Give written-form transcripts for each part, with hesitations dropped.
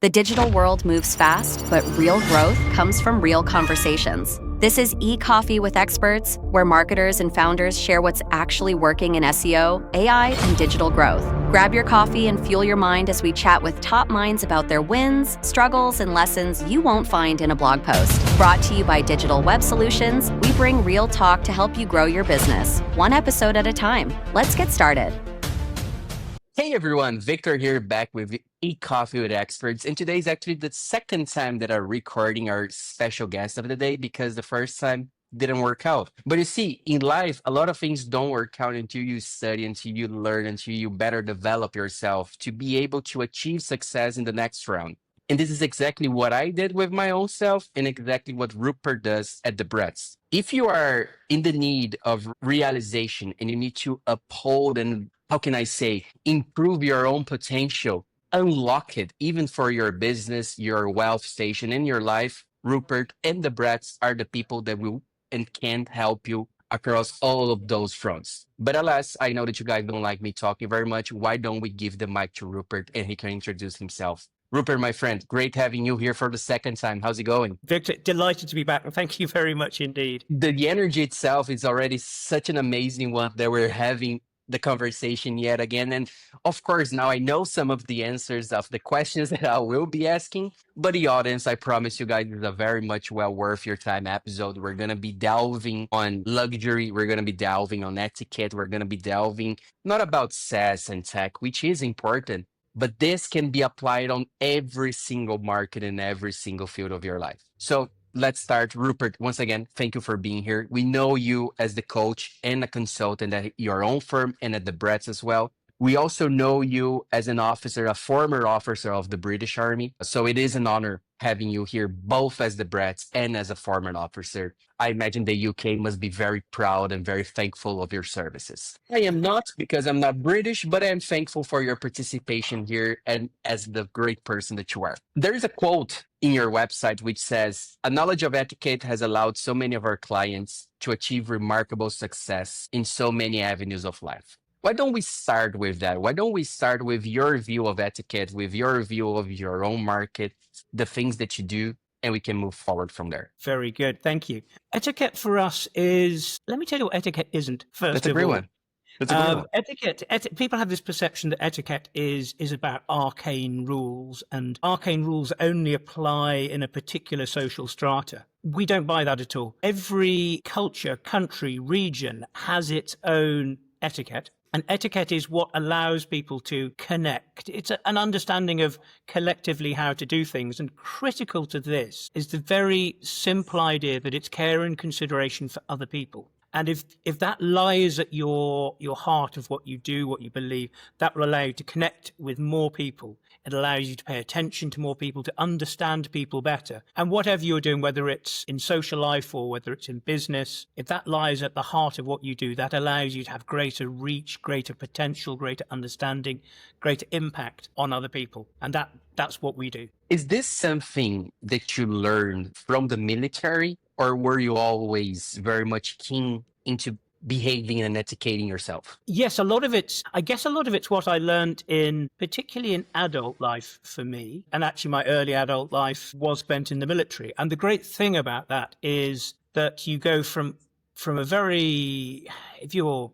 The digital world moves fast, but real growth comes from real conversations. This is e-Coffee with Experts, where marketers and founders share what's actually working in SEO, AI, and digital growth. Grab your coffee and fuel your mind as we chat with top minds about their wins, struggles, and lessons you won't find in a blog post. Brought to you by Digital Web Solutions, we bring real talk to help you grow your business, one episode at a time. Let's get started. Hey everyone, Victor here back with e-Coffee with Experts. And today is actually the second time that I'm recording our special guest of the day because the first time didn't work out. But you see, in life, a lot of things don't work out until you study, until you learn, until you better develop yourself to be able to achieve success in the next round. And this is exactly what I did with my own self and exactly what Rupert does at Debrett. If you are in the need of realization and you need to uphold and how can I say, improve your own potential, unlock it, even for your business, your wealth station in your life, Rupert and the Bratz are the people that will and can help you across all of those fronts. But alas, I know that you guys don't like me talking very much. Why don't we give the mic to Rupert and he can introduce himself? Rupert, my friend, great having you here for the second time. How's it going? Victor, delighted to be back. And thank you very much indeed. The energy itself is already such an amazing one that we're having the conversation yet again. And of course, now I know some of the answers of the questions that I will be asking, but the audience, I promise you guys, is a very much well worth your time episode. We're going to be delving on luxury. We're going to be delving on etiquette. We're going to be delving not about SaaS and tech, which is important, but this can be applied on every single market in every single field of your life. So let's start. Rupert, once again, thank you for being here. We know you as the coach and a consultant at your own firm and at the Bretts as well. We also know you as an officer, a former officer of the British Army. So it is an honor having you here, both as the Bretts and as a former officer. I imagine the UK must be very proud and very thankful of your services. I am not because I'm not British, but I am thankful for your participation here and as the great person that you are. There is a quote in your website which says, "A knowledge of etiquette has allowed so many of our clients to achieve remarkable success in so many avenues of life." Why don't we start with that? Why don't we start with your view of etiquette, with your view of your own market, the things that you do, and we can move forward from there. Very good. Thank you. Etiquette for us is, let me tell you what etiquette isn't, first That's a of great all. one. That's a great one. Etiquette, people have this perception that etiquette is about arcane rules, and arcane rules only apply in a particular social strata. We don't buy that at all. Every culture, country, region has its own etiquette. And etiquette is what allows people to connect. It's an understanding of collectively how to do things. And critical to this is the very simple idea that it's care and consideration for other people. And if that lies at your heart of what you do, what you believe, that will allow you to connect with more people. It allows you to pay attention to more people, to understand people better. And whatever you're doing, whether it's in social life or whether it's in business, if that lies at the heart of what you do, that allows you to have greater reach, greater potential, greater understanding, greater impact on other people. And that's what we do. Is this something that you learned from the military, or were you always very much keen into behaving and etiqueting yourself? Yes, I guess a lot of it's what I learned particularly in adult life for me. And actually my early adult life was spent in the military. And the great thing about that is that you go from a very, if you're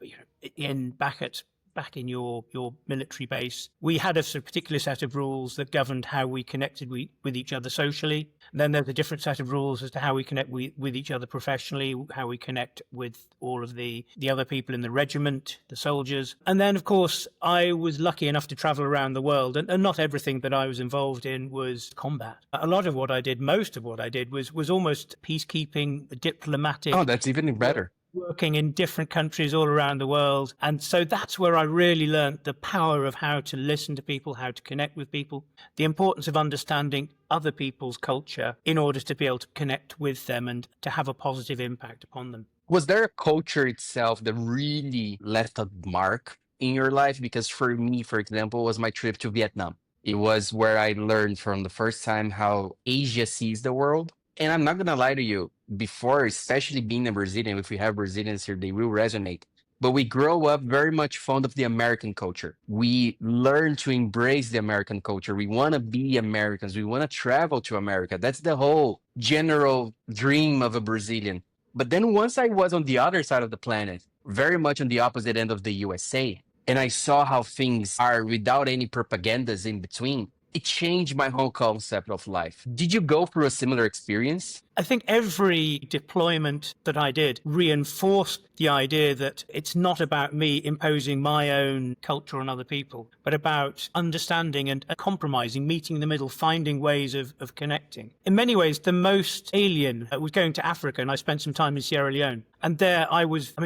back in your military base, we had a particular set of rules that governed how we connected with each other socially. And then there's a different set of rules as to how we connect with each other professionally, how we connect with all of the other people in the regiment, the soldiers. And then, of course, I was lucky enough to travel around the world, and not everything that I was involved in was combat. A lot of what I did, most of what I did was almost peacekeeping, diplomatic. Oh, that's even better. Working in different countries all around the world. And so that's where I really learned the power of how to listen to people, how to connect with people, the importance of understanding other people's culture in order to be able to connect with them and to have a positive impact upon them. Was there a culture itself that really left a mark in your life? Because for me, for example, was my trip to Vietnam. It was where I learned from the first time how Asia sees the world. And I'm not going to lie to you, before, especially being a Brazilian, if we have Brazilians here, they will resonate. but we grow up very much fond of the American culture. We learn to embrace the American culture. We want to be Americans. We want to travel to America. That's the whole general dream of a Brazilian. But then once I was on the other side of the planet, very much on the opposite end of the USA, and I saw how things are without any propagandas in between, it changed my whole concept of life. Did you go through a similar experience? I think every deployment that I did reinforced the idea that it's not about me imposing my own culture on other people, but about understanding and compromising, meeting in the middle, finding ways of connecting. In many ways, the most alien was going to Africa, and I spent some time in Sierra Leone. And there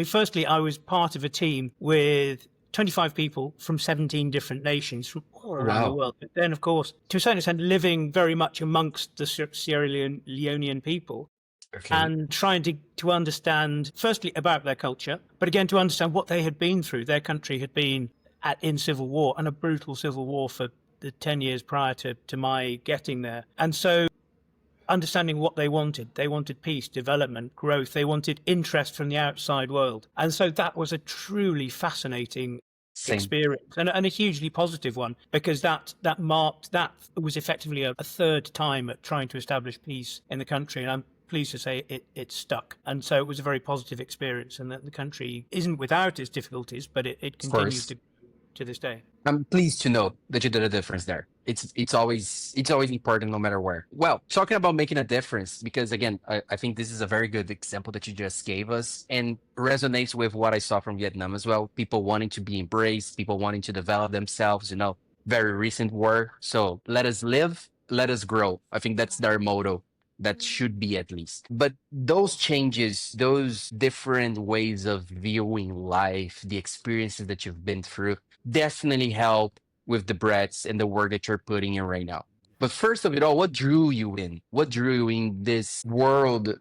firstly, I was part of a team with 25 people from 17 different nations from all around the world. But then, of course, to a certain extent, living very much amongst the Sierra Leonean people and trying to understand, firstly, about their culture, but again, to understand what they had been through. Their country had been in civil war, and a brutal civil war for the 10 years prior to my getting there. And so understanding what they wanted. They wanted peace, development, growth. They wanted interest from the outside world. And so that was a truly fascinating experience and a hugely positive one, because that was effectively a third time at trying to establish peace in the country. And I'm pleased to say it stuck. And so it was a very positive experience, and that the country isn't without its difficulties, but it continues to this day. I'm pleased to know that you did a difference there. It's always important no matter where. Well, talking about making a difference, because again, I think this is a very good example that you just gave us, and resonates with what I saw from Vietnam as well. People wanting to be embraced, people wanting to develop themselves, very recent war. So let us live, let us grow. I think that's their motto. That should be, at least. But those changes, those different ways of viewing life, the experiences that you've been through, definitely help with the breaths and the work that you're putting in right now. But first of it all, what drew you in? What drew you in this world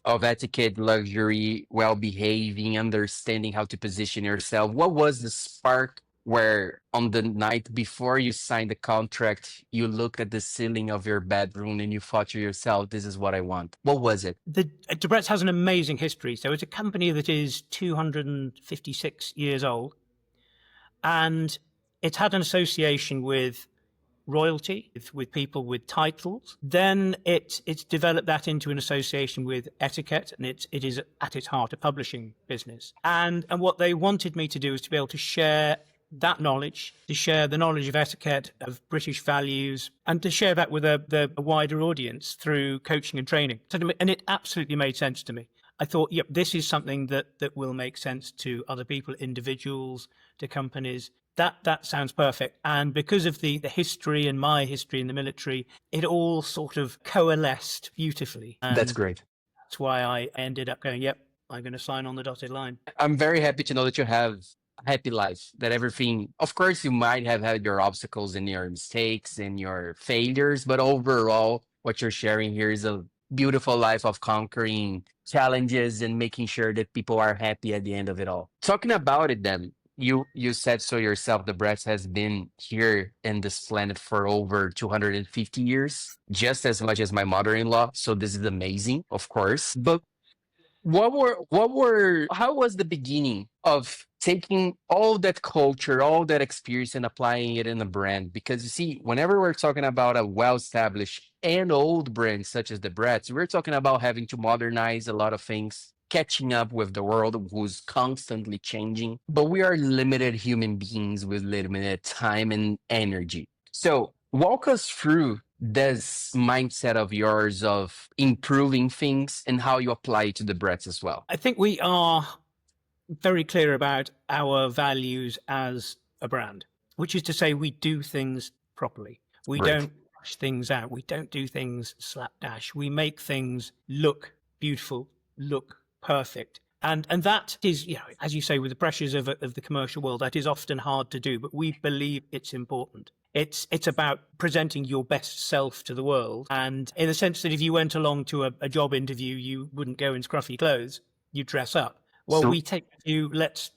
of etiquette, luxury, well behaving, understanding how to position yourself? What was the spark where on the night before you signed the contract, you looked at the ceiling of your bedroom and you thought to yourself, this is what I want? What was it? Debrett has an amazing history. So it's a company that is 256 years old, and it's had an association with royalty, with people with titles. Then it's developed that into an association with etiquette, and it is at its heart a publishing business. And what they wanted me to do is to be able to share that knowledge, to share the knowledge of etiquette, of British values, and to share that with a wider audience through coaching and training. And it absolutely made sense to me. I thought, yep, this is something that will make sense to other people, individuals, to companies. That sounds perfect. And because of the history and my history in the military, it all sort of coalesced beautifully. And that's great. That's why I ended up going, yep, I'm going to sign on the dotted line. I'm very happy to know that you have a happy life, that everything, of course, you might have had your obstacles and your mistakes and your failures, but overall, what you're sharing here is a beautiful life of conquering challenges and making sure that people are happy at the end of it all. Talking about it then, you said so yourself, Debrett has been here in this planet for over 250 years, just as much as my mother-in-law. So this is amazing, of course. But how was the beginning of taking all that culture, all that experience, and applying it in a brand? Because you see, whenever we're talking about a well-established and old brand such as Debrett, we're talking about having to modernize a lot of things, catching up with the world who's constantly changing. But we are limited human beings with limited time and energy. So walk us through this mindset of yours of improving things and how you apply it to Debrett as well. I think we are very clear about our values as a brand, which is to say we do things properly. We don't rush things out. We don't do things slapdash. We make things look beautiful, look perfect. And that is, as you say, with the pressures of the commercial world, that is often hard to do, but we believe it's important. It's about presenting your best self to the world. And in the sense that if you went along to a job interview, you wouldn't go in scruffy clothes, you dress up. Well, we take the view, let's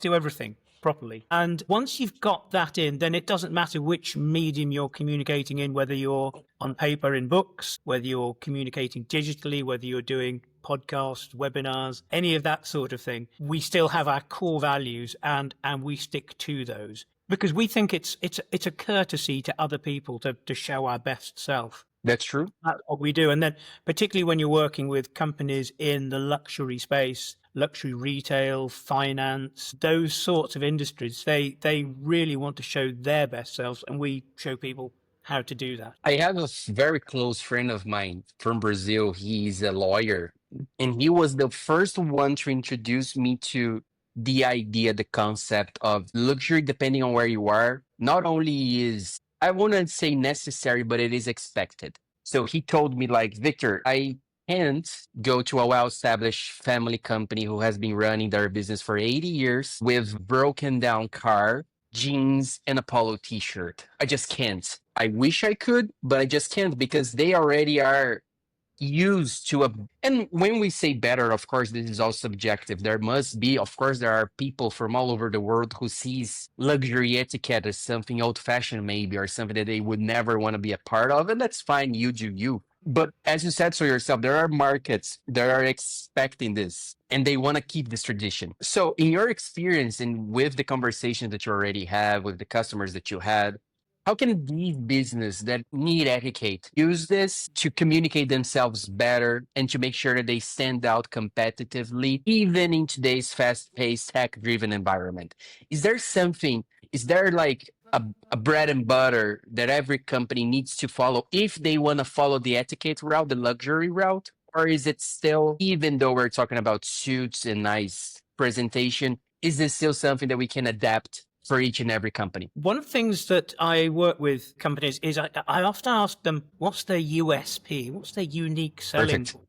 do everything. properly. And once you've got that in, then it doesn't matter which medium you're communicating in, whether you're on paper in books, whether you're communicating digitally, whether you're doing podcasts, webinars, any of that sort of thing. We still have our core values and we stick to those because we think it's a courtesy to other people to show our best self. That's true. That's what we do. And then particularly when you're working with companies in the luxury space, luxury retail, finance, those sorts of industries, they really want to show their best selves, and we show people how to do that. I have a very close friend of mine from Brazil. He's a lawyer, and he was the first one to introduce me to the idea, the concept of luxury, depending on where you are, not only is, I wouldn't say necessary, but it is expected. So he told me, like, Victor, I can't go to a well-established family company who has been running their business for 80 years with broken down car, jeans, and a polo t-shirt. I just can't. I wish I could, but I just can't because they already are used to a, and when we say better, of course this is all subjective. There must be, of course there are people from all over the world who sees luxury etiquette as something old fashioned maybe, or something that they would never want to be a part of, and that's fine, you do you. But as you said so yourself, there are markets that are expecting this and they want to keep this tradition. So in your experience and with the conversations that you already have with the customers that you had, how can these businesses that need etiquette use this to communicate themselves better and to make sure that they stand out competitively, even in today's fast-paced, tech-driven environment? Is there something, is there like a bread and butter that every company needs to follow if they want to follow the etiquette route, the luxury route? Or is it still, even though we're talking about suits and nice presentation, is this still something that we can adapt for each and every company? One of the things that I work with companies is I often ask them, what's their USP? What's their unique selling Perfect. point?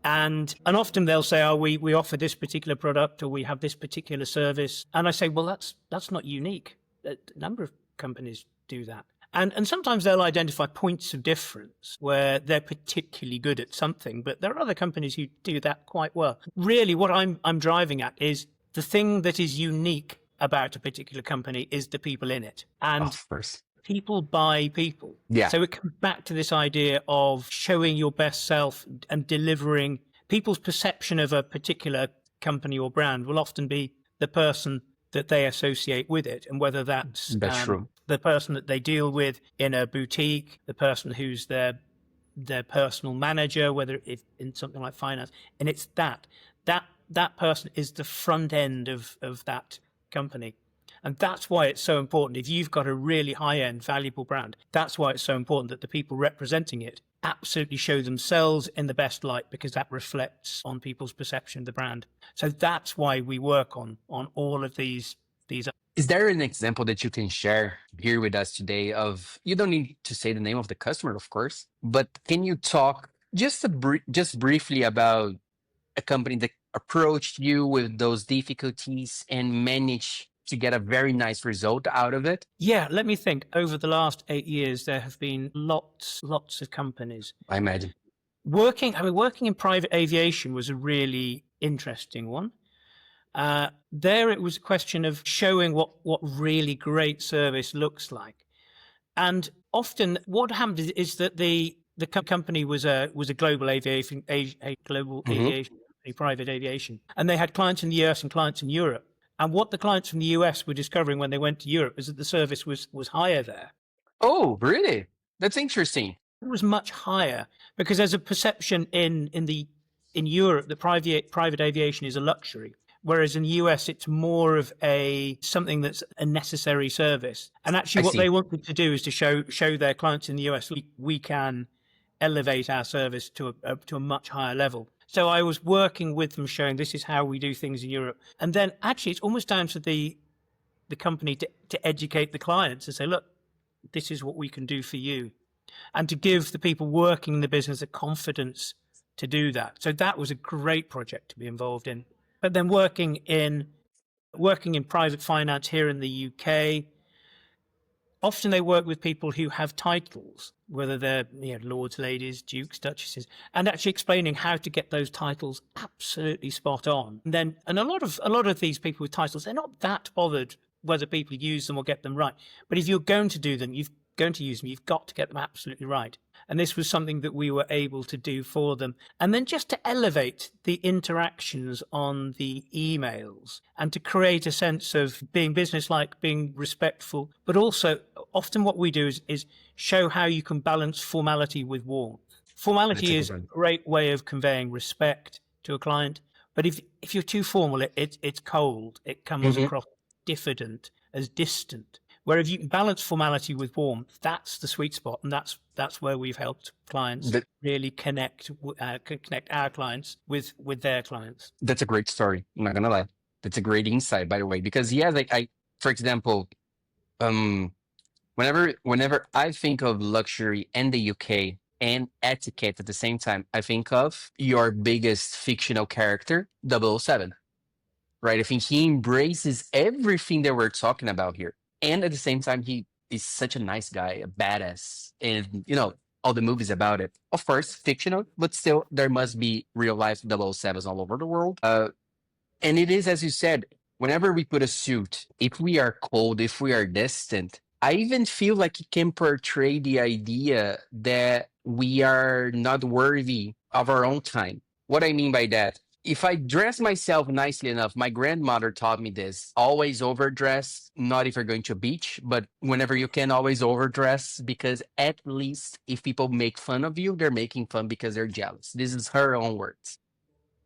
And often they'll say, oh, we offer this particular product or we have this particular service. And I say, well, that's not unique. A number of companies do that. And sometimes they'll identify points of difference where they're particularly good at something, but there are other companies who do that quite well. Really, what I'm driving at is the thing that is unique about a particular company is the people in it. And Of course. people buy people. Yeah. So it comes back to this idea of showing your best self and delivering. People's perception of a particular company or brand will often be the person that they associate with it, and whether that's true. the person that they deal with in a boutique, the person who's their personal manager, whether it's in something like finance, and it's that person is the front end of that company. And that's why it's so important. If you've got a really high-end, valuable brand, that's why it's so important that the people representing it absolutely show themselves in the best light, because that reflects on people's perception of the brand. So that's why we work on all of these. Is there an example that you can share here with us today of, you don't need to say the name of the customer, of course, but can you talk just just briefly about a company that approached you with those difficulties and managed to get a very nice result out of it? Yeah, let me think. Over the last 8 years, there have been lots of companies. I imagine. Working in private aviation was a really interesting one. There it was a question of showing what really great service looks like. And often what happened is that the company was a global aviation, aviation, private aviation. And they had clients in the US and clients in Europe. And what the clients from the US were discovering when they went to Europe is that the service was higher there. Oh, really? That's interesting. It was much higher because there's a perception in Europe that private aviation is a luxury, whereas in the US it's more of something that's a necessary service. And actually, what they wanted to do is to show their clients in the US we can elevate our service to a much higher level. So I was working with them, showing this is how we do things in Europe. And then actually it's almost down to the company to educate the clients and say, look, this is what we can do for you. And to give the people working in the business the confidence to do that. So that was a great project to be involved in. But then working in private finance here in the UK, often they work with people who have titles, whether they're lords, ladies, dukes, duchesses, and actually explaining how to get those titles absolutely spot on. And a lot of these people with titles, they're not that bothered whether people use them or get them right. But if you're going to do them, you've got to get them absolutely right. And this was something that we were able to do for them. And then just to elevate the interactions on the emails and to create a sense of being businesslike, being respectful, but also often what we do is show how you can balance formality with warmth. Formality is a great way of conveying respect to a client. But if you're too formal, it's cold. It comes across diffident, as distant. Where if you can balance formality with warmth, that's the sweet spot, and that's where we've helped clients really connect our clients with their clients. That's a great story. I'm not gonna lie. That's a great insight, by the way, because like for example, whenever I think of luxury and the UK and etiquette at the same time, I think of your biggest fictional character, 007. Right? I think he embraces everything that we're talking about here. And at the same time, he is such a nice guy, a badass. And, all the movies about it. Of course, fictional, but still, there must be real life 007s all over the world. And it is, as you said, whenever we put a suit, if we are cold, if we are distant, I even feel like it can portray the idea that we are not worthy of our own time. What I mean by that, if I dress myself nicely enough, my grandmother taught me this, always overdress, not if you're going to a beach, but whenever you can, always overdress, because at least if people make fun of you, they're making fun because they're jealous. This is her own words.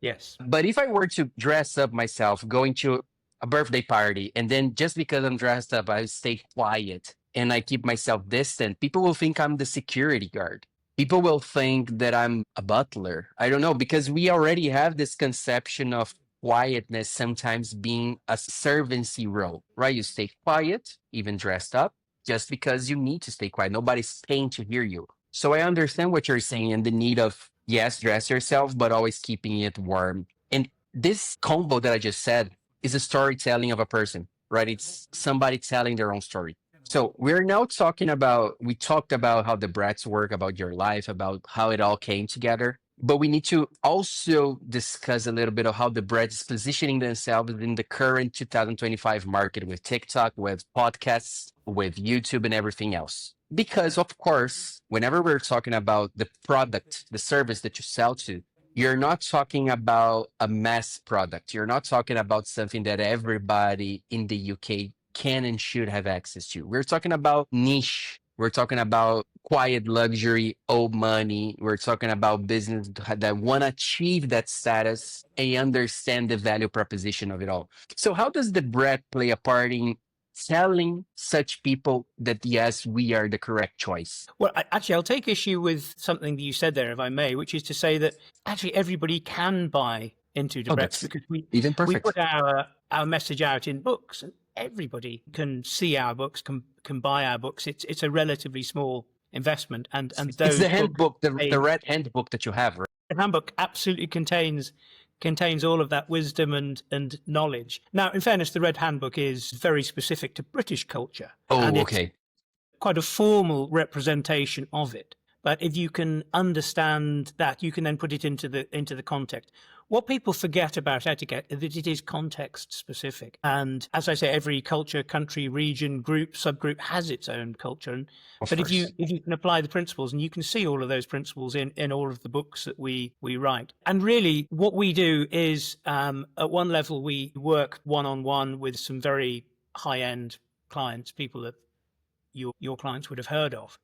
Yes. But if I were to dress up myself, going to a birthday party, and then just because I'm dressed up, I stay quiet and I keep myself distant, people will think I'm the security guard. People will think that I'm a butler. I don't know, because we already have this conception of quietness sometimes being a servancy role, right? You stay quiet, even dressed up, just because you need to stay quiet. Nobody's paying to hear you. So I understand what you're saying and the need of, yes, dress yourself, but always keeping it warm. And this combo that I just said is a storytelling of a person, right? It's somebody telling their own story. So we're now we talked about how the Bratz work, about your life, about how it all came together. But we need to also discuss a little bit of how the Bratz is positioning themselves in the current 2025 market with TikTok, with podcasts, with YouTube and everything else. Because of course, whenever we're talking about the product, the service that you sell to, you're not talking about a mass product. You're not talking about something that everybody in the UK can and should have access to. We're talking about niche. We're talking about quiet luxury, old money. We're talking about business that want to achieve that status and understand the value proposition of it all. So how does the bread play a part in telling such people that, yes, we are the correct choice? Well, I'll take issue with something that you said there, if I may, which is to say that actually everybody can buy into Debrett because we put our message out in books, and everybody can see our books, can buy our books. It's a relatively small investment, and those it's the handbook, the red handbook that you have, right? The handbook absolutely contains all of that wisdom and knowledge. Now, in fairness, the Red Handbook is very specific to British culture. Oh, okay. Quite a formal representation of it. But if you can understand that, you can then put it into the context. What people forget about etiquette is that it is context specific. And as I say, every culture, country, region, group, subgroup has its own culture. But if you can apply the principles, and you can see all of those principles in all of the books that we write. And really what we do is at one level, we work one-on-one with some very high-end clients, people that your clients would have heard of.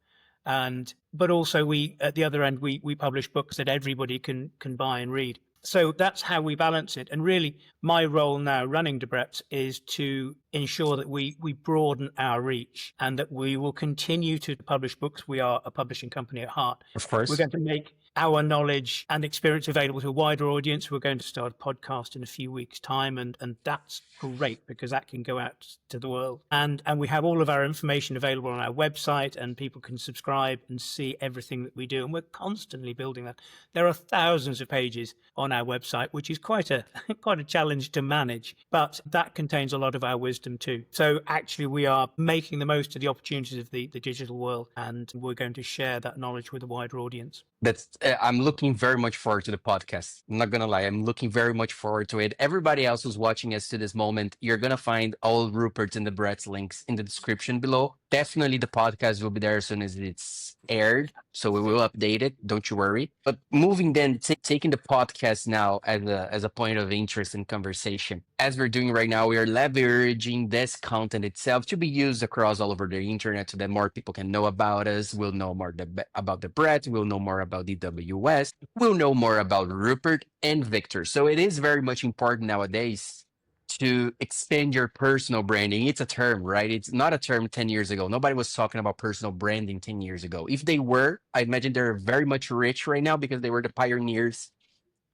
But also we, at the other end, we publish books that everybody can buy and read. So that's how we balance it. And really, my role now running Debrett is to ensure that we broaden our reach and that we will continue to publish books. We are a publishing company at heart. Of course. We're going to make our knowledge and experience available to a wider audience. We're going to start a podcast in a few weeks' time, and that's great because that can go out to the world. And we have all of our information available on our website, and people can subscribe and see everything that we do. And we're constantly building that. There are thousands of pages on on our website, which is quite a quite a challenge to manage, but that contains a lot of our wisdom too. So actually, we are making the most of the opportunities of the digital world, and we're going to share that knowledge with a wider audience. That's I'm looking very much forward to the podcast. I'm not gonna lie, I'm looking very much forward to it. Everybody else who's watching us to this moment, you're gonna find all Rupert's and the Brett's links in the description below. Definitely the podcast will be there as soon as it's aired, so we will update it, don't you worry. But moving then, taking the podcast now as a point of interest and conversation, as we're doing right now, we are leveraging this content itself to be used across all over the internet so that more people can know about us, will know more about the Brett, will know more about DWS, will know more about Rupert and Victor. So it is very much important nowadays to expand your personal branding. It's a term, right? It's not a term 10 years ago. Nobody was talking about personal branding 10 years ago. If they were, I imagine they're very much rich right now because they were the pioneers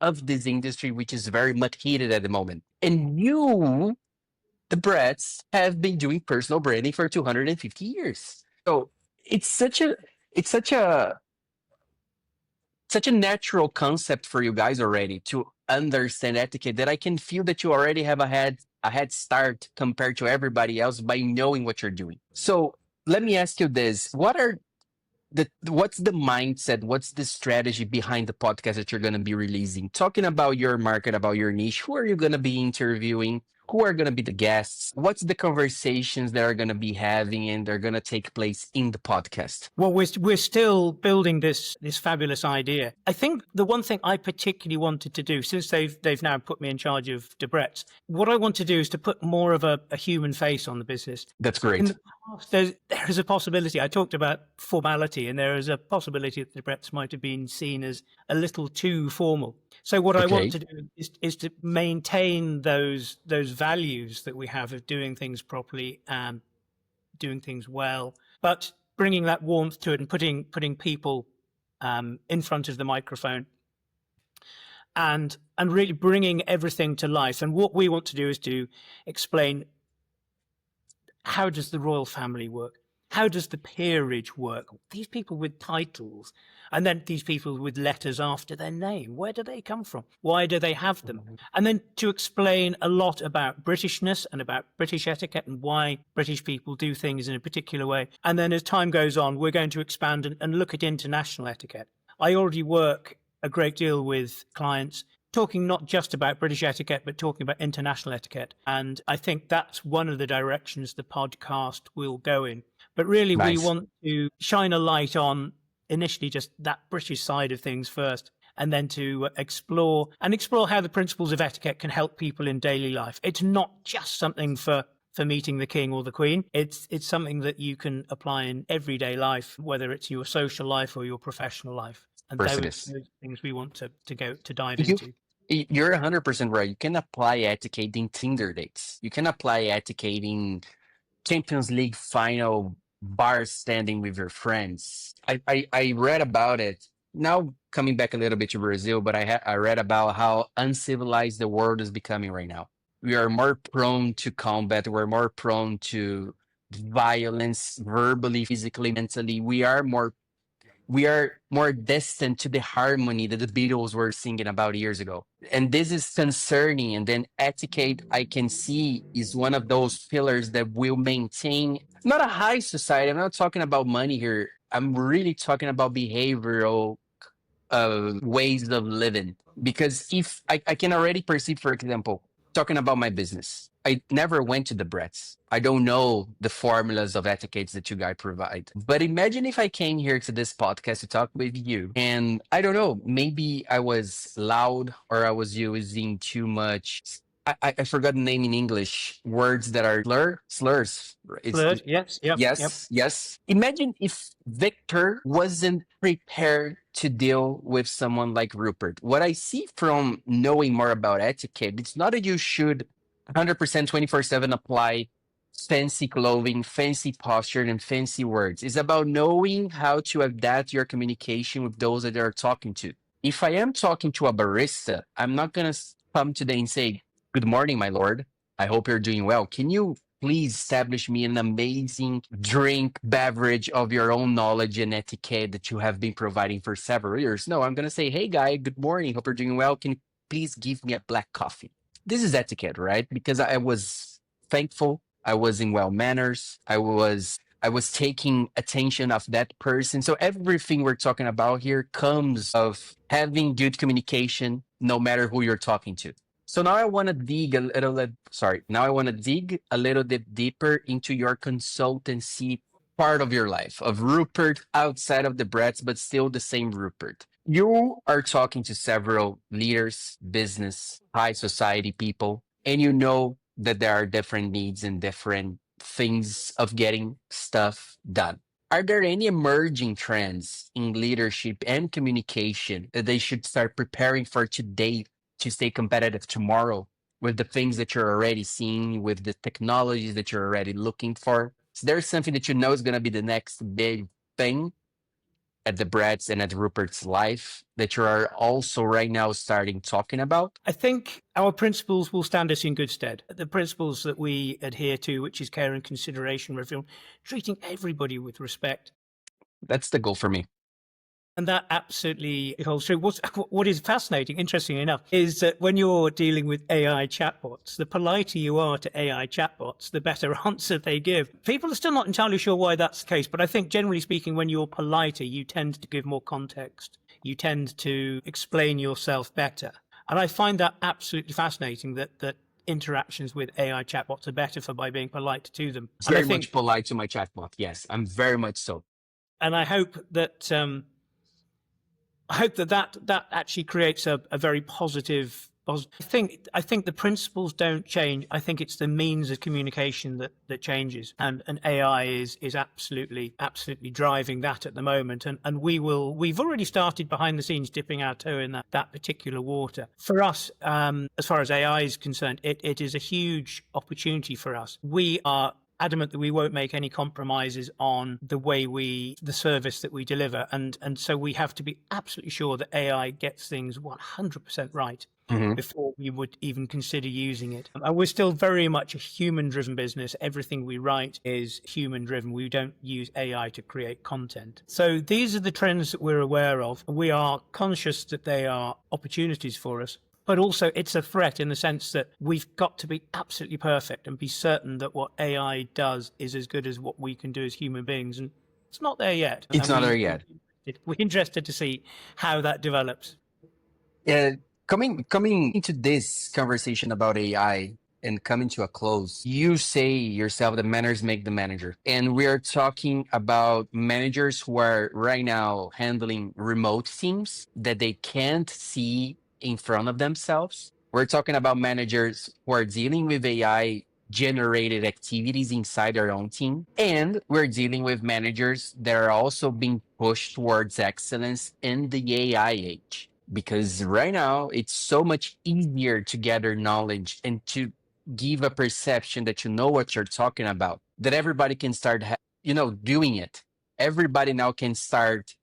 of this industry, which is very much heated at the moment. And you, the Bretts, have been doing personal branding for 250 years. So it's such a such a natural concept for you guys already to understand etiquette that I can feel that you already have a head start compared to everybody else by knowing what you're doing. So let me ask you this: what's the mindset, what's the strategy behind the podcast that you're going to be releasing, talking about your market, about your niche? Who are you going to be interviewing? Who are going to be the guests? What's the conversations that are going to be having and they're going to take place in the podcast? Well, we're still building this fabulous idea. I think the one thing I particularly wanted to do, since they've now put me in charge of Debrett, what I want to do is to put more of a human face on the business. That's great. In the past, there is a possibility. I talked about formality, and there is a possibility that Debrett's might have been seen as a little too formal. So what I want to do is to maintain those values that we have of doing things properly and doing things well, but bringing that warmth to it and putting people in front of the microphone and really bringing everything to life. And what we want to do is to explain, how does the royal family work? How does the peerage work? These people with titles, and then these people with letters after their name, where do they come from? Why do they have them? And then to explain a lot about Britishness and about British etiquette and why British people do things in a particular way. And then as time goes on, we're going to expand and look at international etiquette. I already work a great deal with clients talking not just about British etiquette, but talking about international etiquette. And I think that's one of the directions the podcast will go in. But really, Nice. We want to shine a light on initially just that British side of things first, and then to explore how the principles of etiquette can help people in daily life. It's not just something for meeting the king or the queen. It's something that you can apply in everyday life, whether it's your social life or your professional life. And those things we want to dive into. You're 100% right. You can apply etiquette in Tinder dates. You can apply etiquette in Champions League final bar standing with your friends. I read about it. Now coming back a little bit to Brazil, but I read about how uncivilized the world is becoming right now. We are more prone to combat. We're more prone to violence, verbally, physically, mentally. We are more distant to the harmony that the Beatles were singing about years ago. And this is concerning. And then etiquette, I can see, is one of those pillars that will maintain not a high society. I'm not talking about money here. I'm really talking about behavioral ways of living. Because if I can already perceive, for example, talking about my business, I never went to the Bretts. I don't know the formulas of etiquettes that you guys provide. But imagine if I came here to this podcast to talk with you, and I don't know, maybe I was loud or I was using too much. I forgot the name in English. Words that are slurs. Slurs, yes, yep, Yes. Imagine if Victor wasn't prepared to deal with someone like Rupert. What I see from knowing more about etiquette, it's not that you should 100% 24/7 apply fancy clothing, fancy posture, and fancy words. It's about knowing how to adapt your communication with those that you're talking to. If I am talking to a barista, I'm not going to come today and say, "Good morning, my lord. I hope you're doing well. Can you please establish me an amazing drink, beverage of your own knowledge and etiquette that you have been providing for several years?" No, I'm going to say, "Hey, guy, good morning. Hope you're doing well. Can you please give me a black coffee. This is etiquette, right? Because I was thankful, I was in well manners, I was taking attention of that person. So everything we're talking about here comes of having good communication, no matter who you're talking to. So now I want to dig a little sorry, now I want to dig a little bit deeper into your consultancy part of your life, of Rupert outside of the Bretts, but still the same Rupert. You are talking to several leaders, business, high society people, and you know that there are different needs and different things of getting stuff done. Are there any emerging trends in leadership and communication that they should start preparing for today to stay competitive tomorrow with the things that you're already seeing, with the technologies that you're already looking for? Is there something that you know is going to be the next big thing at the Brett's and at Rupert's life that you are also right now starting talking about? I think our principles will stand us in good stead. The principles that we adhere to, which is care and consideration, reform, treating everybody with respect. That's the goal for me. And that absolutely holds true. What is fascinating, interestingly enough, is that when you're dealing with AI chatbots, the politer you are to AI chatbots, the better answer they give. People are still not entirely sure why that's the case, but I think generally speaking, when you're politer, you tend to give more context. You tend to explain yourself better. And I find that absolutely fascinating that interactions with AI chatbots are better by being polite to them. Very much polite to my chatbot. Yes, I'm very much so. And I hope that that actually creates a very positive. I think the principles don't change. I think it's the means of communication that changes, and AI is absolutely driving that at the moment. And we've already started behind the scenes dipping our toe in that particular water. For us, as far as AI is concerned, it is a huge opportunity for us. We are adamant that we won't make any compromises on the service that we deliver. And so we have to be absolutely sure that AI gets things 100% right before we would even consider using it. And we're still very much a human-driven business. Everything we write is human-driven. We don't use AI to create content. So these are the trends that we're aware of. We are conscious that they are opportunities for us. But also it's a threat in the sense that we've got to be absolutely perfect and be certain that what AI does is as good as what we can do as human beings. And it's not there yet. It's not there yet. We're interested to see how that develops. Coming into this conversation about AI and coming to a close, you say yourself that manners make the manager. And we are talking about managers who are right now handling remote teams that they can't see in front of themselves. We're talking about managers who are dealing with AI generated activities inside their own team. And we're dealing with managers that are also being pushed towards excellence in the AI age. Because right now it's so much easier to gather knowledge and to give a perception that you know what you're talking about, that everybody can start, doing it. Everybody now can start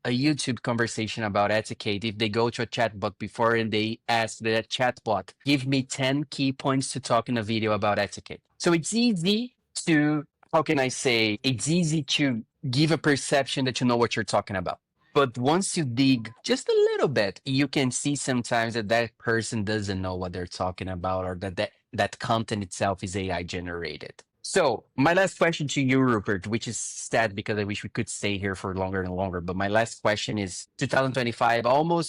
a YouTube conversation about etiquette if they go to a chatbot before and they ask that chatbot, give me 10 key points to talk in a video about etiquette. So it's easy to, it's easy to give a perception that you know what you're talking about. But once you dig just a little bit, you can see sometimes that person doesn't know what they're talking about, or that content itself is AI generated. So my last question to you, Rupert, which is sad because I wish we could stay here for longer and longer. But my last question is 2025,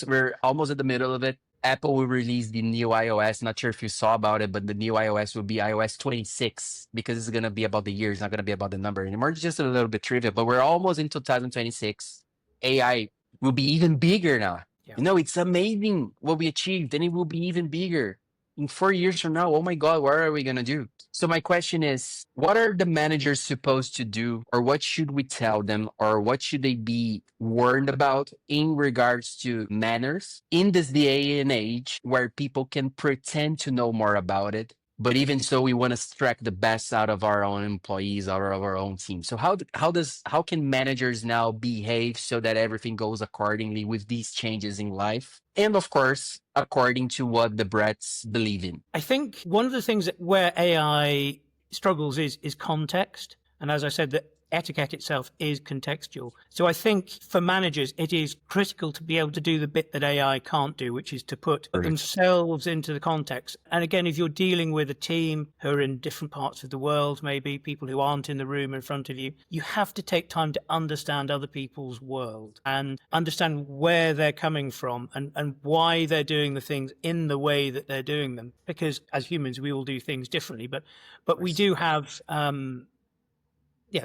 we're almost at the middle of it. Apple will release the new iOS. Not sure if you saw about it, but the new iOS will be iOS 26 because it's going to be about the year. It's not going to be about the number anymore. It's just a little bit trivial, but we're almost in 2026. AI will be even bigger now. Yeah. It's amazing what we achieved, and it will be even bigger in 4 years from now. Oh my God, what are we going to do? So my question is, what are the managers supposed to do, or what should we tell them, or what should they be warned about in regards to manners in this day and age where people can pretend to know more about it? But even so, we want to extract the best out of our own employees, out of our own team. So how can managers now behave so that everything goes accordingly with these changes in life? And of course, according to what the Bretts believe in. I think one of the things where AI struggles is context. And as I said, that etiquette itself is contextual. So I think for managers, it is critical to be able to do the bit that AI can't do, which is to put themselves into the context. And again, if you're dealing with a team who are in different parts of the world, maybe people who aren't in the room in front of you, you have to take time to understand other people's world and understand where they're coming from and why they're doing the things in the way that they're doing them. Because as humans, we all do things differently, but we do have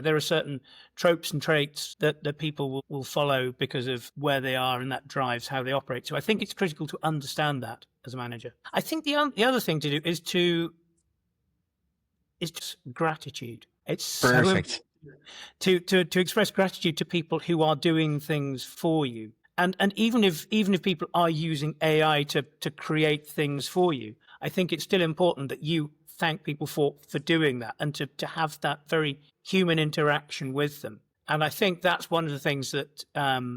there are certain tropes and traits that people will follow because of where they are, and that drives how they operate. So I think it's critical to understand that as a manager. I think the other thing to do is just gratitude. It's Perfect. so important to express gratitude to people who are doing things for you. And even if people are using AI to create things for you, I think it's still important that you thank people for doing that and to have that very human interaction with them. And I think that's one of the things that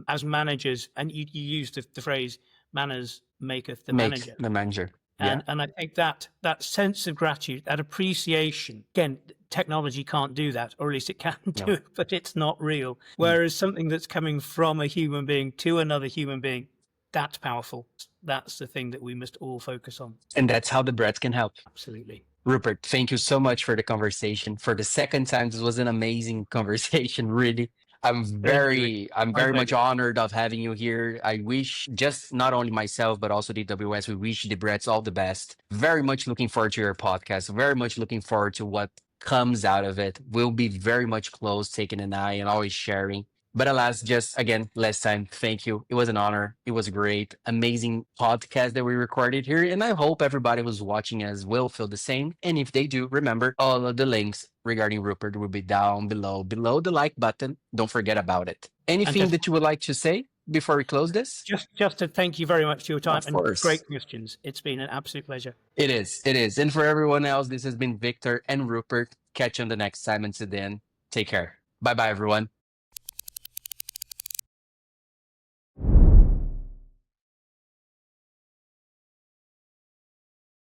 as managers, and you used the phrase "manners maketh the manager." The manager. And I think that sense of gratitude, that appreciation, again, technology can't do that, or at least it can do it, but it's not real. Whereas something that's coming from a human being to another human being, that's powerful. That's the thing that we must all focus on. And that's how the breath can help. Absolutely. Rupert, thank you so much for the conversation. For the second time, this was an amazing conversation, really. I'm very much honored of having you here. I wish just not only myself, but also DWS, we wish Debrett all the best. Very much looking forward to your podcast. Very much looking forward to what comes out of it. We'll be very much close, taking an eye and always sharing. But alas, just again, last time, thank you. It was an honor. It was a great, amazing podcast that we recorded here. And I hope everybody who's watching as well feel the same. And if they do, remember all of the links regarding Rupert will be down below the like button. Don't forget about it. Anything that you would like to say before we close this? Just to thank you very much for your time. Of course. And great questions. It's been an absolute pleasure. It is. And for everyone else, this has been Victor and Rupert. Catch you on the next time. Until then, take care. Bye-bye, everyone.